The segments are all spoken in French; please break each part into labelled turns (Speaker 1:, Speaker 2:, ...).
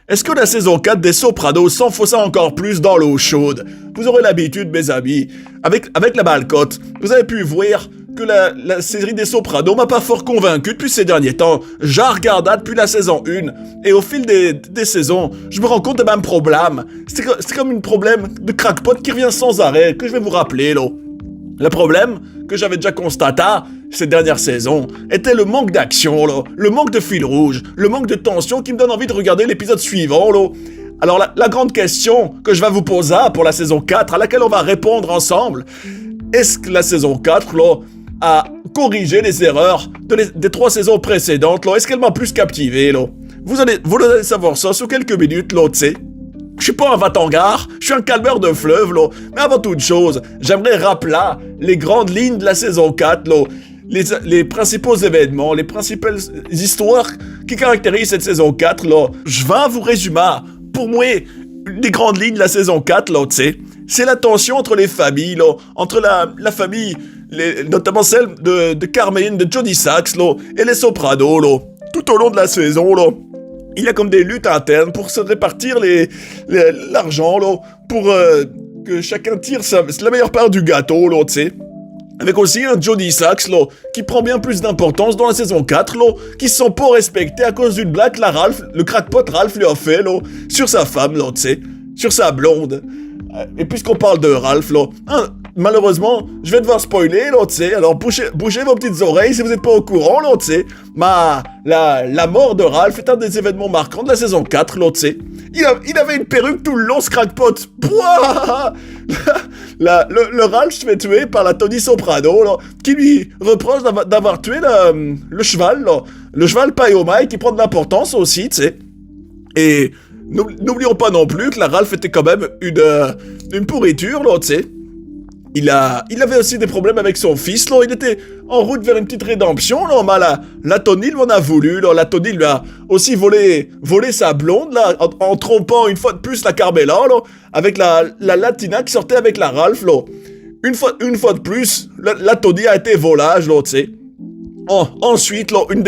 Speaker 1: Est-ce que la saison 4 des Sopranos s'enfonça encore plus dans l'eau chaude? Vous aurez l'habitude, mes amis, avec la Malcotte, vous avez pu voir que la série des Sopranos m'a pas fort convaincu depuis ces derniers temps. J'en regarde depuis la saison 1, et au fil des saisons, je me rends compte des mêmes problèmes. C'est comme un problème de crackpot qui revient sans arrêt, que je vais vous rappeler, là. Le problème que j'avais déjà constaté ces dernières saisons était le manque d'action, là, le manque de fil rouge, le manque de tension qui me donne envie de regarder l'épisode suivant, là. Alors la grande question que je vais vous poser pour la saison 4, à laquelle on va répondre ensemble, est-ce que la saison 4, là, a corrigé les erreurs des 3 saisons précédentes, là? Est-ce qu'elle m'a plus captivé, là? Vous allez savoir ça sur quelques minutes, là, tu sais. Je suis pas un va-t-en-gare, je suis un calmeur de fleuve, là. Mais avant toute chose, j'aimerais rappeler les grandes lignes de la saison 4, là. Les principaux événements, les principales histoires qui caractérisent cette saison 4, là. Je vais vous résumer, pour moi, les grandes lignes de la saison 4, là, tu sais. C'est la tension entre les familles, là. Entre la famille, notamment celle de Carmine, de Johnny Sax, là, et les Sopranos, là. Tout au long de la saison, là. Il y a comme des luttes internes pour se répartir l'argent, là, pour que chacun tire la meilleure part du gâteau, là, tu sais. Avec aussi un Johnny Sax, là, qui prend bien plus d'importance dans la saison 4, là, qui se sent pas respecté à cause d'une blague que le crackpot Ralph lui a fait, là, sur sa femme, là, tu sais, sur sa blonde. Et puisqu'on parle de Ralph, là, malheureusement, je vais devoir spoiler, là, tu sais, alors bougez vos petites oreilles si vous n'êtes pas au courant, là, tu sais. La mort de Ralph est un des événements marquants de la saison 4, là, tu sais. Il avait une perruque tout le long, ce crackpot. Pouah! Le Ralph se fait tuer par la Tony Soprano, là, qui lui reproche d'avoir tué le cheval, là. Le cheval Païomai, qui prend de l'importance aussi, tu sais. Et n'oublions pas non plus que la Ralph était quand même une pourriture, là, tu sais. Il avait aussi des problèmes avec son fils, là. Il était en route vers une petite rédemption, là. Mais la Tony lui en a voulu, là. La Tony lui a aussi volé sa blonde, là, en trompant une fois de plus la Carmela, là, avec la Latina qui sortait avec la Ralph, là. Une fois de plus, la Tony a été volage, là, tu sais. Ensuite, là, une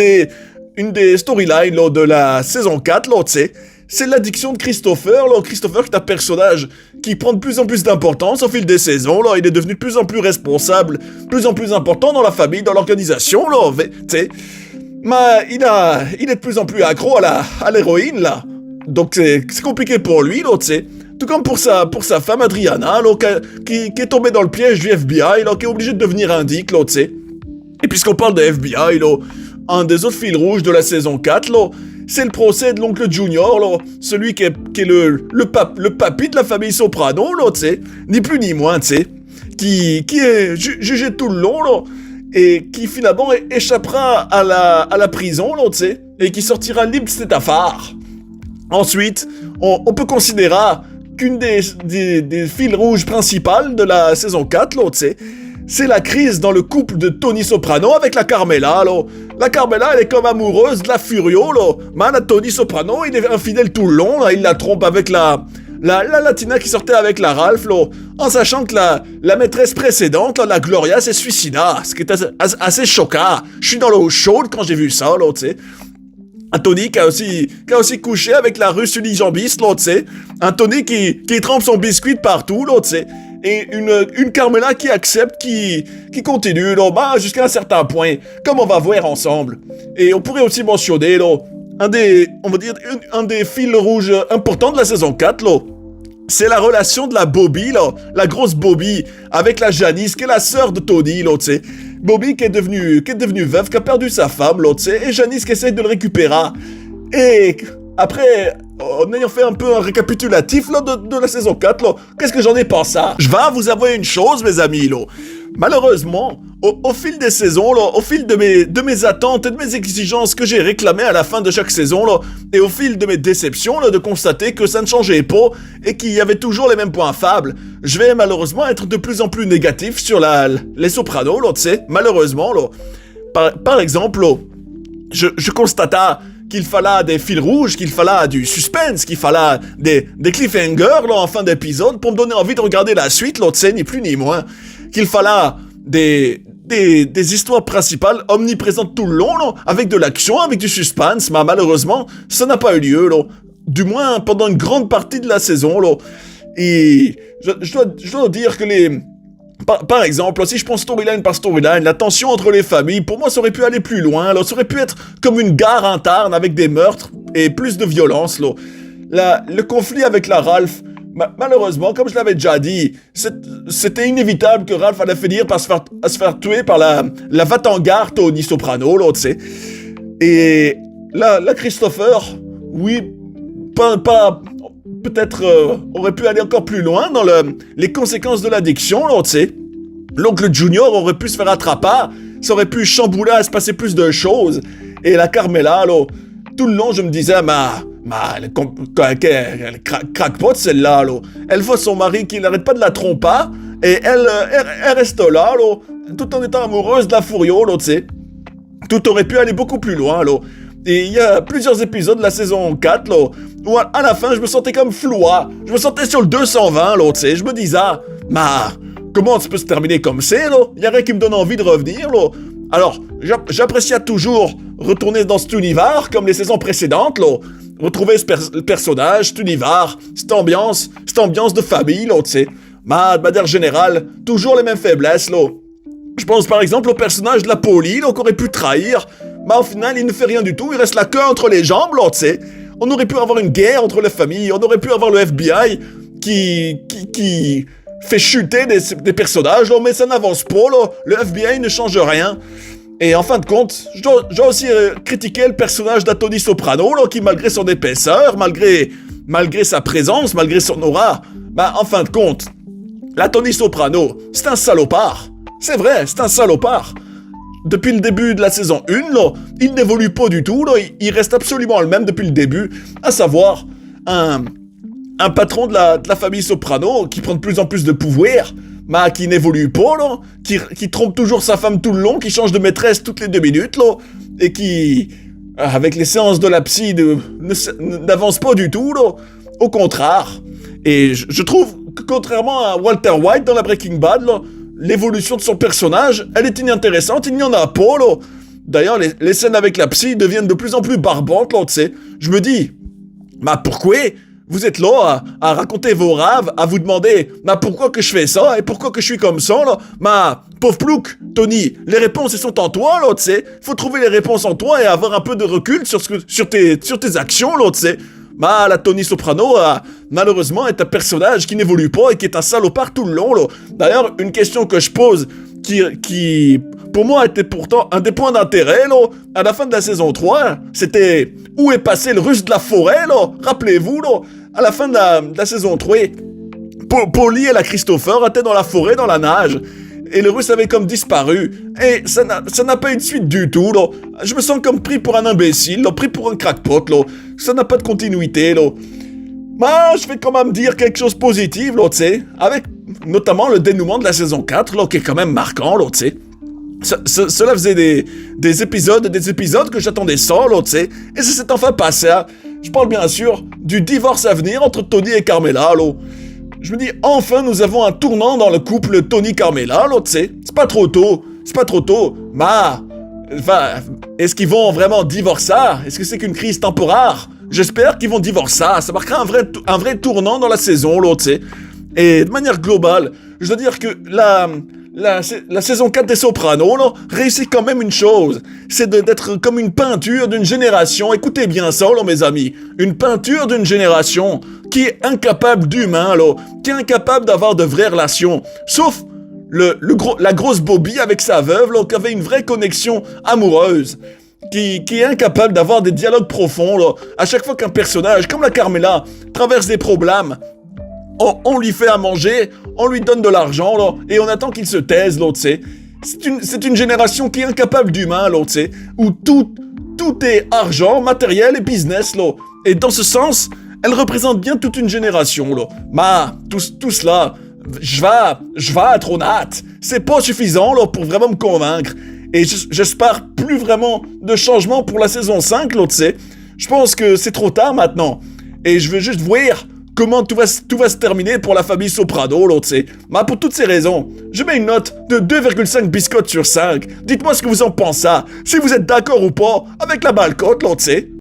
Speaker 1: des storylines, là, de la saison 4, là, tu sais, c'est l'addiction de Christopher, là. Christopher qui est un personnage qui prend de plus en plus d'importance au fil des saisons, là. Il est devenu de plus en plus responsable, de plus en plus important dans la famille, dans l'organisation, là. Tu sais. Mais il est de plus en plus accro à l'héroïne, là. Donc c'est compliqué pour lui, là, tu sais. Tout comme pour sa femme Adriana, là, qui est tombée dans le piège du FBI, là, qui est obligée de devenir indique, là, tu sais. Et puisqu'on parle de FBI, là, un des autres fils rouges de la saison 4, là, c'est le procès de l'oncle Junior, là, celui qui est le papy de la famille Soprano, là, tu sais, ni plus ni moins, tu sais, qui est jugé tout le long, là, et qui finalement échappera à la prison, là, tu sais, et qui sortira libre de cette affaire. Ensuite, on peut considérer qu'une des fils rouges principales de la saison 4, là, tu sais, c'est la crise dans le couple de Tony Soprano avec la Carmela, là. La Carmela, elle est comme amoureuse de la Furio, là. Mais la Tony Soprano, il est infidèle tout le long, là. Il la trompe avec la Latina qui sortait avec la Ralph, là. En sachant que la maîtresse précédente, là, la Gloria, s'est suicidée. Ce qui est assez choquant. Je suis dans l'eau chaude quand j'ai vu ça, là, tu sais. Un Tony qui a aussi couché avec la russe unijambiste, là, tu sais. Un Tony qui trempe son biscuit partout, là, tu sais. Et une Carmela qui accepte, qui continue, là, bah, jusqu'à un certain point, comme on va voir ensemble. Et on pourrait aussi mentionner, là, un des fils rouges importants de la saison 4, là, c'est la relation de la Bobby, là, la grosse Bobby, avec la Janice, qui est la sœur de Tony, là, tu sais. Bobby qui est devenue veuve, qui a perdu sa femme, là, tu sais, et Janice qui essaie de le récupérer. Et après, en ayant fait un peu un récapitulatif, là, de la saison 4, là, qu'est-ce que j'en ai pensé? Je vais vous avouer une chose, mes amis, là. Malheureusement, au fil des saisons, là, au fil de mes attentes et de mes exigences que j'ai réclamées à la fin de chaque saison, là, et au fil de mes déceptions, là, de constater que ça ne changeait pas et qu'il y avait toujours les mêmes points faibles, je vais malheureusement être de plus en plus négatif sur les Sopranos, là, tu sais, malheureusement, là. Par exemple, là, je constatais qu'il fallait des fils rouges, qu'il fallait du suspense, qu'il fallait des cliffhangers, là, en fin d'épisode, pour me donner envie de regarder la suite, là, tu sais, ni plus ni moins. Qu'il fallait des histoires principales omniprésentes tout le long, là, avec de l'action, avec du suspense, mais malheureusement, ça n'a pas eu lieu, là. du moins pendant une grande partie de la saison, là. Et je dois dire que par exemple, si je prends storyline par storyline, la tension entre les familles, pour moi, ça aurait pu aller plus loin, là. Ça aurait pu être comme une gare interne avec des meurtres et plus de violence, là. Le conflit avec la Ralph, malheureusement, comme je l'avais déjà dit, c'était inévitable que Ralph allait finir par se faire tuer par la va-t-en-gare Tony Soprano, là, tu sais. Et là, Christopher, oui, peut-être aurait pu aller encore plus loin dans les conséquences de l'addiction, là, tu sais. L'oncle Junior aurait pu se faire attraper, ça aurait pu chambouler, à se passer plus de choses. Et la Carmela, là, tout le long, je me disais, elle craque pas de celle-là, là. Elle voit son mari qui n'arrête pas de la tromper, et elle reste là, là, tout en étant amoureuse de la Furio, là, tu sais. Tout aurait pu aller beaucoup plus loin, là. Et il y a plusieurs épisodes de la saison 4, là, où à la fin, je me sentais comme Floua. Je me sentais sur le 220, là, tu sais. Je me disais, comment ça peut se terminer comme ça, là? Il y a rien qui me donne envie de revenir, là. Alors, j'appréciais toujours retourner dans cet univers, comme les saisons précédentes, là. Retrouver le personnage, cet univers, cette ambiance de famille, là, tu sais. De manière générale, toujours les mêmes faiblesses, là. Je pense par exemple au personnage de la Polly, là, qu'on aurait pu trahir, mais au final, il ne fait rien du tout, il reste la queue entre les jambes, là, tu sais. On aurait pu avoir une guerre entre les familles, on aurait pu avoir le FBI qui fait chuter des personnages, là, mais ça n'avance pas, là. Le FBI ne change rien. Et en fin de compte, je dois aussi critiquer le personnage d'Anthony Soprano, là, qui malgré son épaisseur, malgré sa présence, malgré son aura, en fin de compte, l'Anthony Soprano, c'est un salopard. C'est vrai, c'est un salopard. Depuis le début de la saison 1, là, il n'évolue pas du tout, là, il reste absolument le même depuis le début, à savoir un patron de la famille Soprano qui prend de plus en plus de pouvoir, qui n'évolue pas, là, qui trompe toujours sa femme tout le long, qui change de maîtresse toutes les 2 minutes, là, et qui, avec les séances de la psy, n'avance pas du tout, là, au contraire. Et je trouve que contrairement à Walter White dans la Breaking Bad, là, l'évolution de son personnage, elle est inintéressante, il n'y en a pas, là. D'ailleurs, les scènes avec la psy deviennent de plus en plus barbantes, là, tu sais. Je me dis, pourquoi vous êtes là à raconter vos rêves, à vous demander, pourquoi que je fais ça, et pourquoi que je suis comme ça, là? Pauvre plouc, Tony, les réponses, elles sont en toi, là, tu sais. Faut trouver les réponses en toi et avoir un peu de recul sur tes actions, là, tu sais. La Tony Soprano, malheureusement, est un personnage qui n'évolue pas et qui est un salopard tout le long, là. D'ailleurs, une question que je pose, qui pour moi, était pourtant un des points d'intérêt, là, à la fin de la saison 3, c'était où est passé le russe de la forêt, là? Rappelez-vous, là, à la fin de la saison 3, Polly et la Christopher étaient dans la forêt, dans la nage, et le russe avait comme disparu, et ça n'a pas eu de suite du tout, là. Je me sens comme pris pour un imbécile, là, pris pour un crackpot, là. Ça n'a pas de continuité, là. Je vais quand même dire quelque chose de positif, là, tu sais, avec notamment le dénouement de la saison 4, là, qui est quand même marquant, là, tu sais. Cela faisait des épisodes que j'attendais ça, là, tu sais, et ça s'est enfin passé. Je parle bien sûr du divorce à venir entre Tony et Carmela, là. Je me dis, enfin, nous avons un tournant dans le couple Tony-Carmela, là, tu sais. C'est pas trop tôt. Est-ce qu'ils vont vraiment divorcer? Est-ce que c'est qu'une crise temporaire? J'espère qu'ils vont divorcer. Ça marquera un vrai tournant dans la saison, là, tu sais. Et de manière globale, je dois dire que la saison 4 des Sopranos, là, réussit quand même une chose. C'est d'être comme une peinture d'une génération. Écoutez bien ça, là, mes amis. Une peinture d'une génération qui est incapable d'humain, là. Qui est incapable d'avoir de vraies relations. Sauf la grosse Bobby avec sa veuve, là, qui avait une vraie connexion amoureuse. Qui est incapable d'avoir des dialogues profonds, là. À chaque fois qu'un personnage, comme la Carmela, traverse des problèmes, on lui fait à manger, on lui donne de l'argent, là, et on attend qu'il se taise, là, tu sais. C'est une génération qui est incapable d'humain, là, tu sais, où tout est argent, matériel et business, là. Et dans ce sens, elle représente bien toute une génération, là. Tout cela, je vais être honnête, c'est pas suffisant, là, pour vraiment me convaincre. Et j'espère plus vraiment de changement pour la saison 5, là, tu sais. Je pense que c'est trop tard maintenant. Et je veux juste voir comment tout va se terminer pour la famille Soprano, là, tu sais. Pour toutes ces raisons, je mets une note de 2,5 biscottes sur 5. Dites-moi ce que vous en pensez, si vous êtes d'accord ou pas avec la balcotte, là, tu sais.